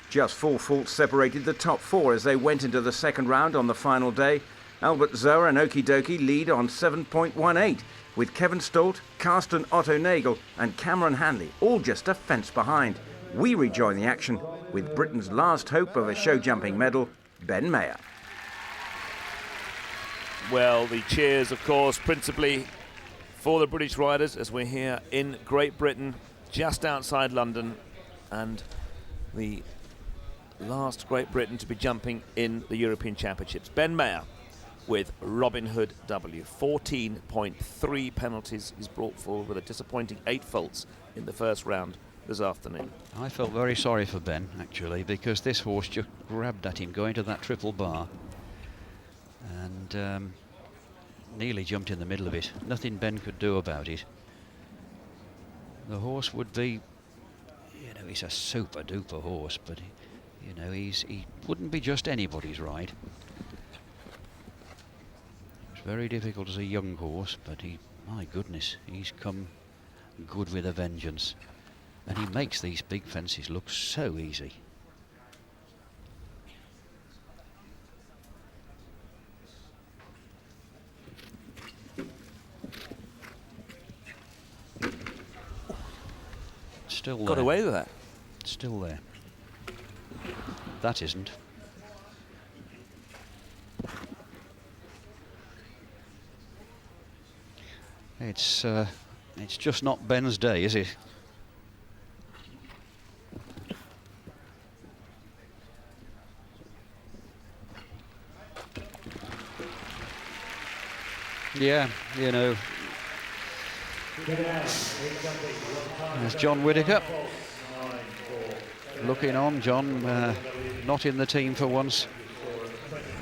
Just 4 faults separated the top 4 as they went into the second round on the final day. Albert Zoa and Okie Dokie lead on 7.18, with Kevin Stolt, Carsten Otto Nagel and Cameron Hanley all just a fence behind. We rejoin the action with Britain's last hope of a show jumping medal, Ben Mayer. Well, the cheers, of course, principally for the British riders as we're here in Great Britain, just outside London, and the last Great Britain to be jumping in the European Championships. Ben Mayer with Robin Hood W. 14.3 penalties he's brought forward with a disappointing 8 faults in the first round this afternoon. I felt very sorry for Ben, actually, because this horse just grabbed at him going to that triple bar and nearly jumped in the middle of it. Nothing Ben could do about it. The horse would be, you know, he's a super duper horse, but you know, he wouldn't be just anybody's ride. It's very difficult as a young horse, but my goodness, he's come good with a vengeance. And he makes these big fences look so easy. Still there. Got away with that. Still there. That isn't. It's just not Ben's day, is it? Yeah, you know. There's John Whittaker looking on. John not in the team for once.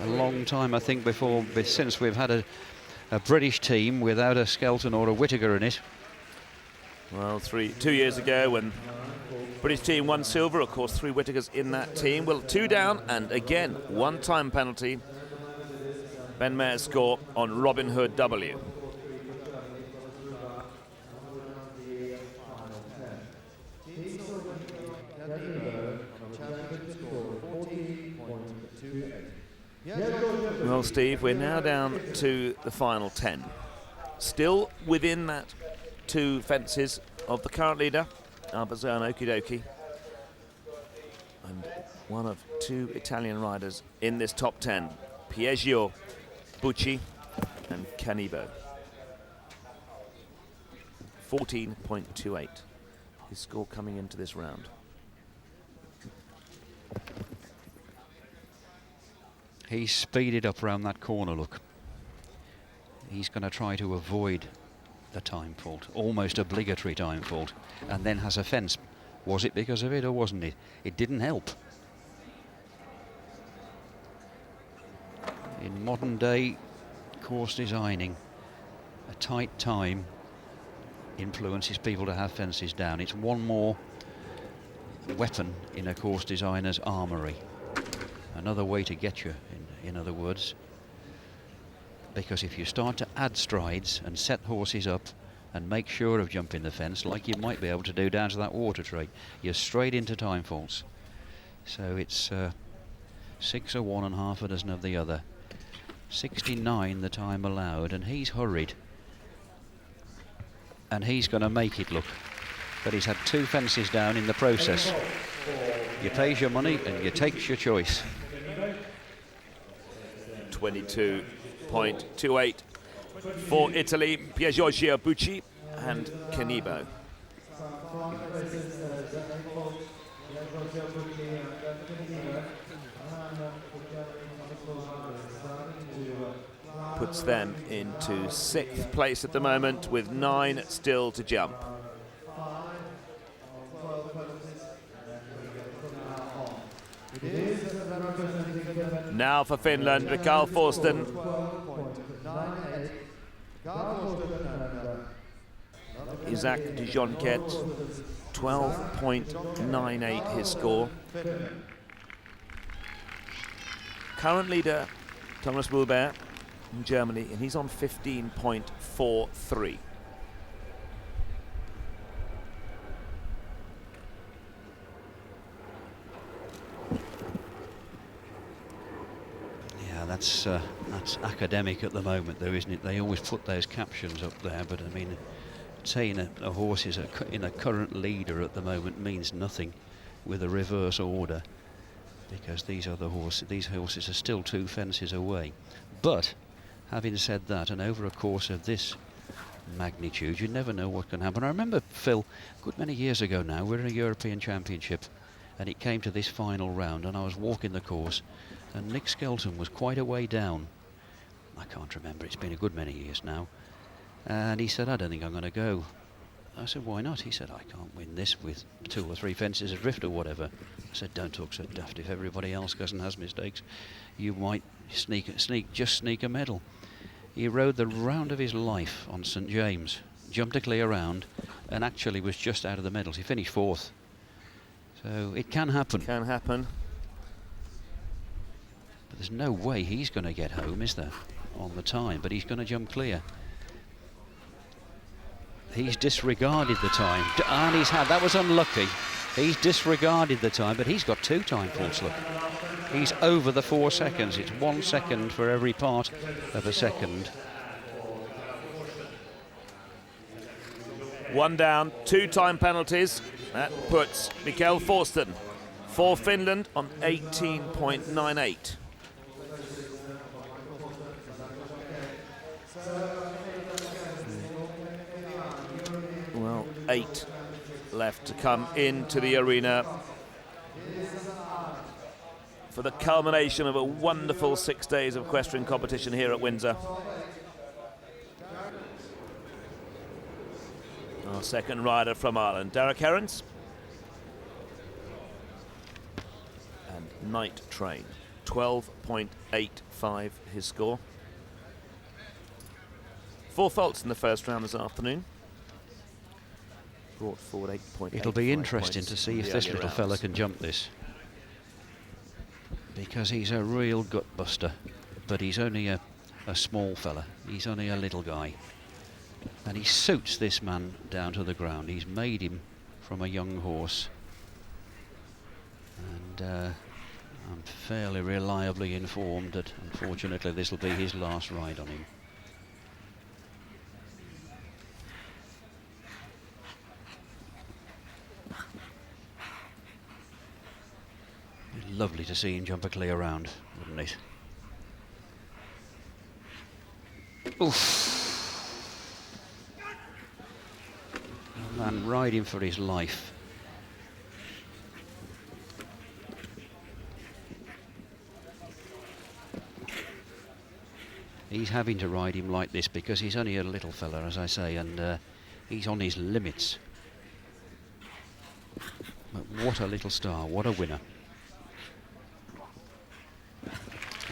A long time, I think, since we've had a British team without a Skelton or a Whittaker in it. Well, 2 years ago when British team won silver, of course, 3 Whittakers in that team. Well, 2 down, and again, 1 time penalty. Ben Mayer's score on Robin Hood W. Well, Steve, we're now down to the final 10. Still within that 2 fences of the current leader, Albert Zoa and Okie Dokie. And one of 2 Italian riders in this top 10, Piaggio, Bucci and Canibo. 14.28, his score coming into this round. He's speeded up around that corner, look. He's going to try to avoid the time fault, almost obligatory time fault, and then has a fence. Was it because of it or wasn't it? It didn't help. In modern day course designing, a tight time influences people to have fences down. It's one more weapon in a course designer's armoury. Another way to get you, in other words. Because if you start to add strides and set horses up and make sure of jumping the fence, like you might be able to do down to that water tray, you're straight into time faults. So it's 6 of one and half a dozen of the other. 69 the time allowed, and he's hurried. And he's going to make it look. But he's had 2 fences down in the process. You pays your money and you takes your choice. 22.28 for Italy, Piaggio, Bucci and Canibo. Puts them into 6th place at the moment with 9 still to jump. Now for Finland, Rikard Forsten. Isaac de Jonquet, 12.98 his score. Current leader, Thomas Mulbert in Germany, and he's on 15.43. that's academic at the moment, though, isn't it? They always put those captions up there, but I mean, saying a horse is in a current leader at the moment means nothing with a reverse order, because these horses are still 2 fences away. But having said that, and over a course of this magnitude, you never know what can happen. I remember, Phil, a good many years ago now, we were in a European Championship, and it came to this final round, and I was walking the course, and Nick Skelton was quite a way down. I can't remember, it's been a good many years now. And he said, I don't think I'm going to go. I said, why not? He said, I can't win this with 2 or 3 fences adrift or whatever. I said, don't talk so daft. If everybody else goes and has mistakes, you might just sneak a medal. He rode the round of his life on St James, jumped a clear round, and actually was just out of the medals. He finished 4th. So it can happen. Can happen. But there's no way he's going to get home, is there, on the time? But he's going to jump clear. He's disregarded the time, and that was unlucky. He's disregarded the time, but he's got 2 time full slip. He's over the 4 seconds. It's 1 second for every part of a second. 1 down, 2 time penalties. That puts Mikael Forsten for Finland on 18.98. Well, 8 left to come into the arena for the culmination of a wonderful 6 days of equestrian competition here at Windsor. Our second rider from Ireland, Derek Herons. And Night Train, 12.85 his score. 4 faults in the first round this afternoon. Brought forward 8.8. It'll be interesting to see if this little fella can jump this, because he's a real gut buster, but he's only a small fella. He's only a little guy, and he suits this man down to the ground. He's made him from a young horse, and I'm fairly reliably informed that unfortunately this will be his last ride on him. Lovely to see him jump a clear round, wouldn't it? Oof. Man riding for his life. He's having to ride him like this because he's only a little fella, as I say, and he's on his limits. But what a little star, what a winner.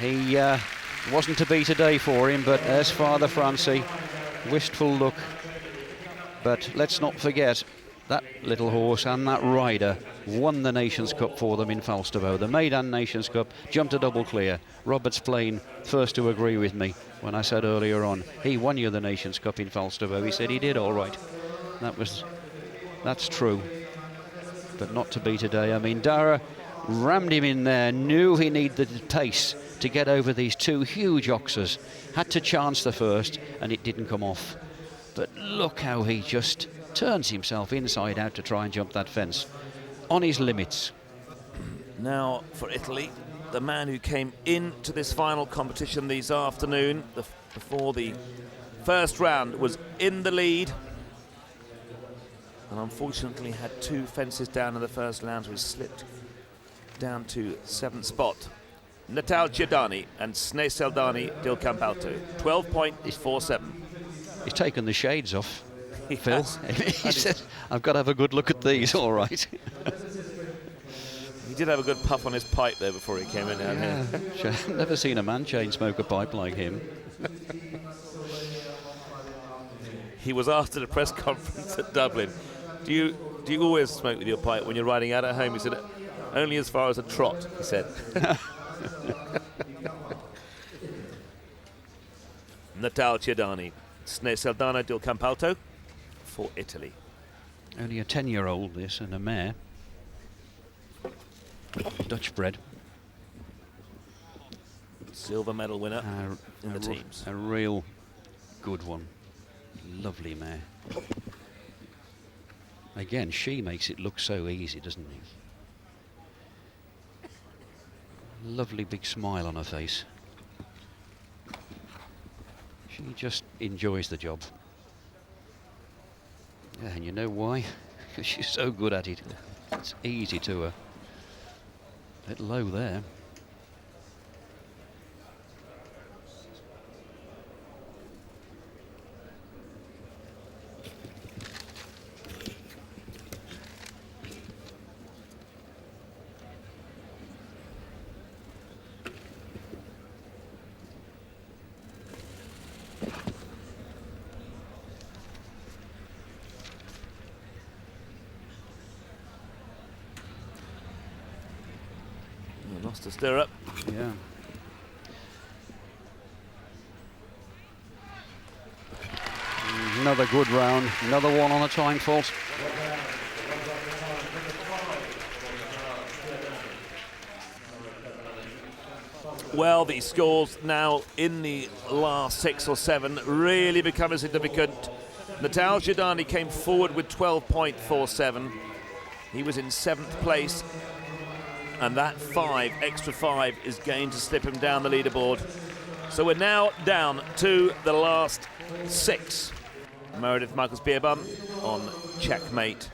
He wasn't to be today for him, but as Father Francie, wistful look. But let's not forget, that little horse and that rider won the Nations Cup for them in Falsterbo. The Maidan Nations Cup, jumped a double clear. Robert's Plain, first to agree with me when I said earlier on, he won you the Nations Cup in Falsterbo. He said he did all right. That's true, but not to be today. I mean, Dara rammed him in there, knew he needed the pace to get over these 2 huge oxers, had to chance the first, and it didn't come off. But look how he just turns himself inside out to try and jump that fence, on his limits. Now for Italy, the man who came into this final competition this afternoon, before the first round, was in the lead, and unfortunately had 2 fences down in the first round, so he slipped down to 7th spot. Natal Ciardani and Sne Seldani del Campalto, 12.47. He's taken the shades off, Phil. He said, I've got to have a good look at these, all right. He did have a good puff on his pipe there before he came in down here. I've never seen a man chain smoke a pipe like him. He was asked at a press conference at Dublin, do you always smoke with your pipe when you're riding out at home? He said, only as far as a trot, he said. Natal Ciardani, Sne Seldani del Campalto for Italy. Only a 10-year-old, this, and a mare. Dutch bred. silver medal winner in the teams. A real good one. Lovely mare. Again, she makes it look so easy, doesn't she? Lovely big smile on her face. She just enjoys the job. Yeah, and you know why? Because she's so good at it. It's easy to her. A bit low there. Lost a stirrup. Yeah. Another good round, another one on a time fault. Well, these scores now in the last 6 or 7 really become significant. Natal Giordani came forward with 12.47. He was in 7th place, and that extra 5 is going to slip him down the leaderboard. So we're now down to the last 6. Meredith Michaels-Beerbaum on checkmate.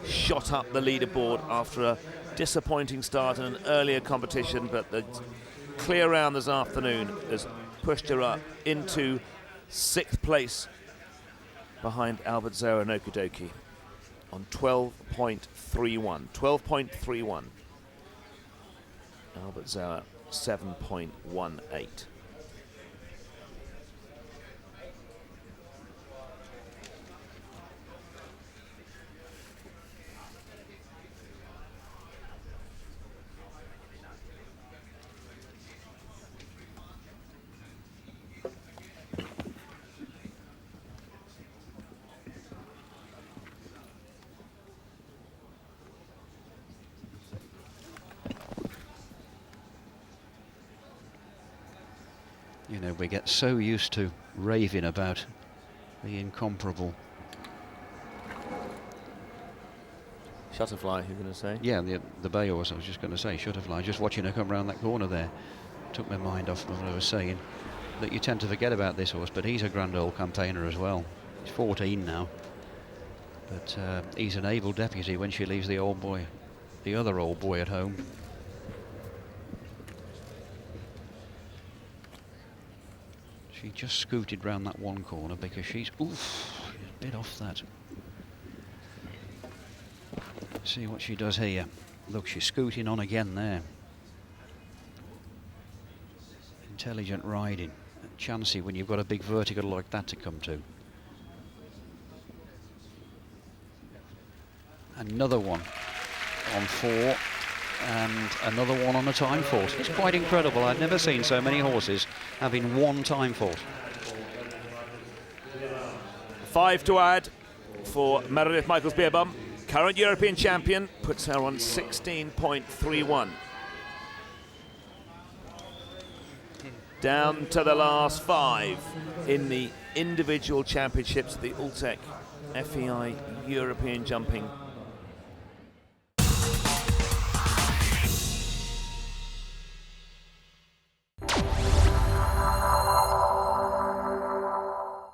Shot up the leaderboard after a disappointing start in an earlier competition, but the clear round this afternoon has pushed her up into 6th place behind Albert Zoa and Okidoki on 12.31. 12.31. Albert Zoa 7.18. You know, we get so used to raving about the incomparable. Shutterfly, you're going to say? Yeah, the bay horse, I was just going to say, Shutterfly. Just watching her come round that corner there took my mind off what I was saying. That you tend to forget about this horse, but he's a grand old campaigner as well. He's 14 now. But he's an able deputy when she leaves the other old boy at home. She just scooted round that one corner because she's a bit off that. See what she does here. Look, she's scooting on again there. Intelligent riding. Chancy when you've got a big vertical like that to come to. Another one on 4 and another one on a time fault. It's quite incredible. I've never seen so many horses having one time fault. 5 to add for Meredith Michaels-Beerbaum. Current European champion puts her on 16.31. Down to the last 5 in the individual championships of the Alltech FEI European Jumping